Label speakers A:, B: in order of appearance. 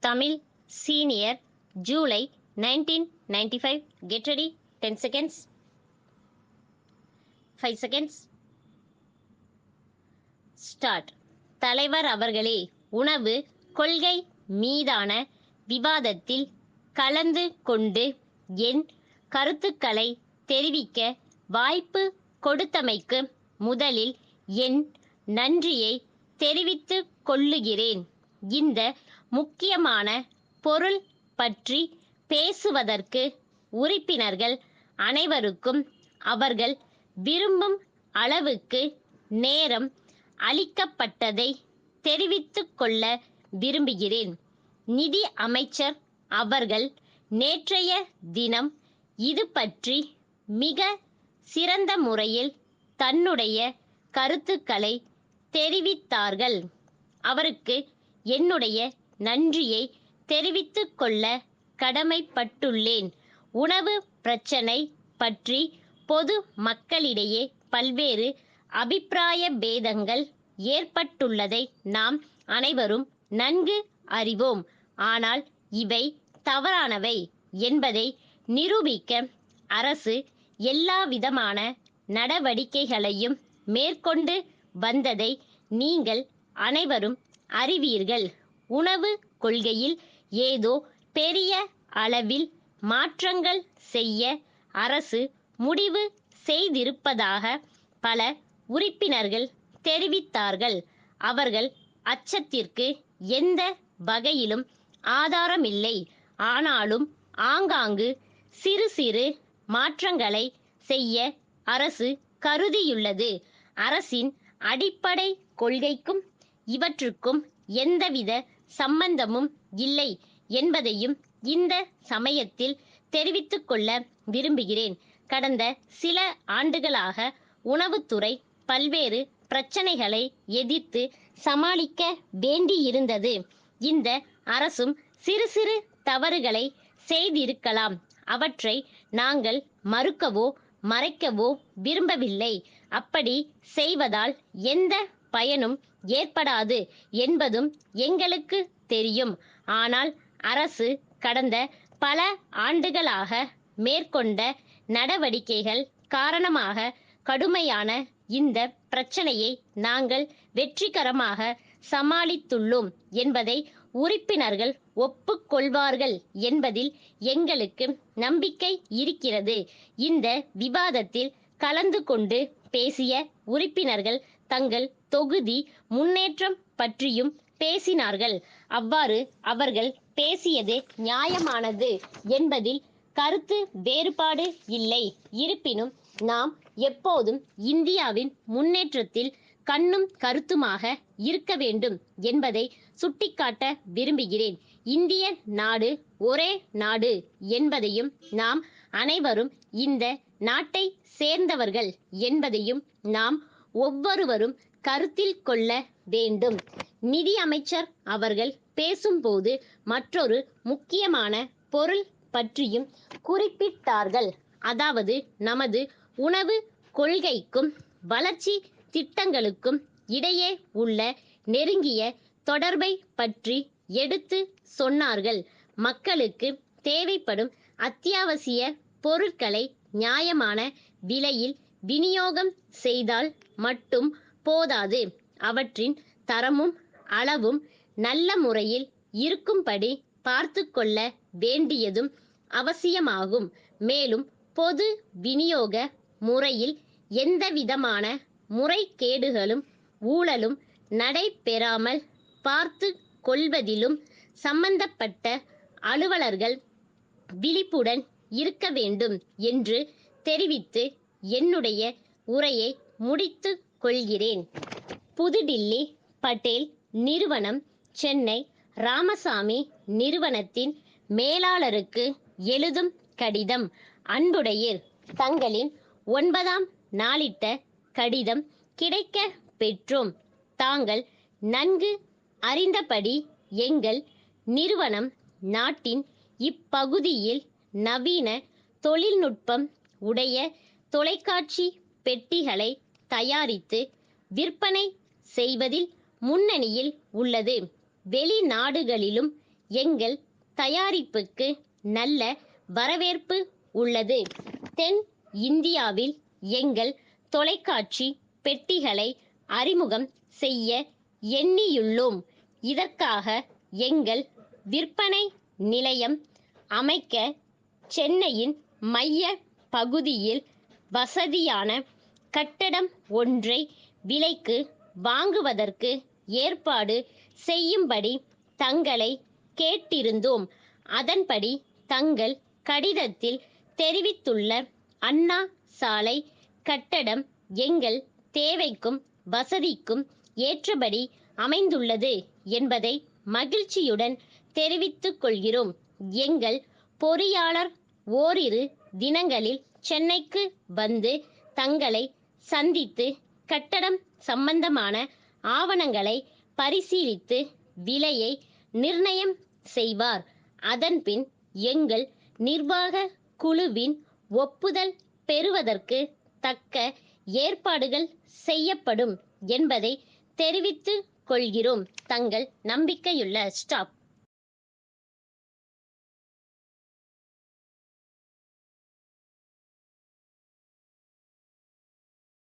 A: Tamil Senior July 1995. Get ready. 10 seconds. 5 seconds. Start. தலைவர் அவர்களே, உணவு கொள்கை மீதான விவாதத்தில் கலந்து கொண்டு என் கருத்துக்களை தெரிவிக்க வாய்ப்பு கொடுத்தமைக்கு முதலில் என் நன்றியை தெரிவித்துக் கொள்ளுகிறேன். இந்த முக்கியமான பொருள் பற்றி பேசுவதற்கு உறுப்பினர்கள் அனைவருக்கும் அவர்கள் விரும்பும் அளவுக்கு நேரம் அளிக்கப்பட்டதை தெரிவித்துக் கொள்ள விரும்புகிறேன். நிதி அமைச்சர் அவர்கள் நேற்றைய தினம் இது பற்றி மிக சிறந்த முறையில் தன்னுடைய கருத்துக்களை தெரிவித்தார்கள். அவருக்கு என்னுடைய நன்றியை தெரிவித்துக் கொள்ள கடமைப்பட்டுள்ளேன். உணவு பிரச்சனை பற்றி பொது மக்களிடையே பல்வேறு அபிப்பிராய பேதங்கள் ஏற்பட்டுள்ளதை நாம் அனைவரும் நன்கு அறிவோம். ஆனால் இவை தவறானவை என்பதை நிரூபிக்க அரசு எல்லாவிதமான நடவடிக்கைகளையும் மேற்கொண்டு வந்ததை நீங்கள் அனைவரும் அறிவீர்கள். உணவு கொள்கையில் ஏதோ பெரிய அளவில் மாற்றங்கள் செய்ய அரசு முடிவு செய்திருப்பதாக பல உறுப்பினர்கள் தெரிவித்தார்கள். அவர்கள் அச்சத்திற்கு எந்த வகையிலும் ஆதாரமில்லை. ஆனாலும் ஆங்காங்கு சிறு சிறு மாற்றங்களை செய்ய அரசு கருதியுள்ளது. அரசின் அடிப்படை கொள்கைக்கும் இவற்றுக்கும் எந்தவித சம்பந்தமும் இல்லை என்பதையும் இந்த சமயத்தில் தெரிவித்துக் கொள்ள விரும்புகிறேன். கடந்த சில ஆண்டுகளாக உணவுத்துறை பல்வேறு பிரச்சனைகளை எதிர்த்து சமாளிக்க வேண்டியிருந்தது. இந்த அரசும் சிறு சிறு தவறுகளை செய்திருக்கலாம். அவற்றை நாங்கள் மறுக்கவோ மறைக்கவோ விரும்பவில்லை. அப்படி செய்வதால் எந்த பயனும் ஏற்படாது என்பதும் எங்களுக்கு தெரியும். ஆனால் அரசு கடந்த பல ஆண்டுகளாக மேற்கொண்ட நடவடிக்கைகள் காரணமாக கடுமையான இந்த பிரச்சனையை நாங்கள் வெற்றிகரமாக சமாளித்துள்ளோம் என்பதை உறுப்பினர்கள் ஒப்புக்கொள்வார்கள் என்பதில் எங்களுக்கு நம்பிக்கை இருக்கிறது. இந்த விவாதத்தில் கலந்து கொண்டு பேசிய உறுப்பினர்கள் தங்கள் தொகுதி முன்னேற்றம் பற்றியும் பேசினார்கள். அவ்வாறு அவர்கள் பேசியது நியாயமானது என்பதில் கருத்து வேறுபாடு இல்லை. இருப்பினும் நாம் எப்போதும் இந்தியாவின் முன்னேற்றத்தில் கண்ணும் கருத்துமாக இருக்க வேண்டும் என்பதை சுட்டிக்காட்ட விரும்புகிறேன். இந்திய நாடு ஒரே நாடு என்பதையும் நாம் அனைவரும் இந்த நாட்டை சேர்ந்தவர்கள் என்பதையும் நாம் ஒவ்வொருவரும் கருத்தில் கொள்ள வேண்டும். நிதி அமைச்சர் அவர்கள் பேசும்போது மற்றொரு முக்கியமான பொருள் பற்றியும் குறிப்பிட்டார்கள். அதாவது நமது உணவு கொள்கைக்கும் வளர்ச்சி திட்டங்களுக்கும் இடையே உள்ள நெருங்கிய தொடர்பை பற்றி எடுத்து சொன்னார்கள். மக்களுக்கு தேவைப்படும் அத்தியாவசிய பொருட்களை நியாயமான விலையில் விநியோகம் செய்தால் மட்டும் போதாது, அவற்றின் தரமும் அளவும் நல்ல முறையில் இருக்கும்படி பார்த்து கொள்ள வேண்டியதும் அவசியமாகும். மேலும் பொது விநியோக முறையில் எந்தவிதமான முறைகேடுகளும் ஊழலும் நடைபெறாமல் பார்த்து கொள்வதிலும் சம்பந்தப்பட்ட அலுவலர்கள் விழிப்புடன் இருக்க வேண்டும் என்று தெரிவித்து என்னுடைய உரையை முடித்துக் கொள்கிறேன். புதுடில்லி பட்டேல் நிறுவனம் சென்னை ராமசாமி நிறுவனத்தின் மேலாளருக்கு எழுதும் கடிதம். அன்புடையீர், தங்களின் 9ஆம் நாளிட்ட கடிதம் கிடைக்க பெற்றோம். தாங்கள் நன்கு அறிந்தபடி எங்கள் நிறுவனம் நாட்டின் இப்பகுதியில் நவீன தொழில்நுட்பம் உடைய தொலைக்காட்சி பெட்டிகளை தயாரித்து விற்பனை செய்வதில் முன்னணியில் உள்ளது. வெளிநாடுகளிலும் எங்கள் தயாரிப்புக்கு நல்ல வரவேற்பு உள்ளது. தென் இந்தியாவில் எங்கள் தொலைக்காட்சி பெட்டிகளை அறிமுகம் செய்ய எண்ணியுள்ளோம். இதற்காக எங்கள் விற்பனை நிலையம் அமைக்க சென்னையின் மைய பகுதியில் வசதியான கட்டடம் ஒன்றை விலைக்கு வாங்குவதற்கு ஏற்பாடு செய்யும்படி தங்களை கேட்டிருந்தோம். அதன்படி தங்கள் கடிதத்தில் தெரிவித்துள்ள அண்ணா சாலை கட்டடம் எங்கள் தேவைக்கும் வசதிக்கும் ஏற்றபடி அமைந்துள்ளது என்பதை மகிழ்ச்சியுடன் தெரிவித்துக் கொள்கிறோம். எங்கள் பொறியாளர் ஓரிரு தினங்களில் சென்னைக்கு வந்து தங்களை சந்தித்து கட்டடம் சம்பந்தமான ஆவணங்களை பரிசீலித்து விலையை நிர்ணயம் செய்வார். அதன்பின் எங்கள் நிர்வாக குழுவின் ஒப்புதல் பெறுவதற்கு தக்க ஏற்பாடுகள் செய்யப்படும் என்பதை தெரிவித்துக் கொள்கிறோம். தங்கள் நம்பிக்கையுள்ள ஸ்டாப்.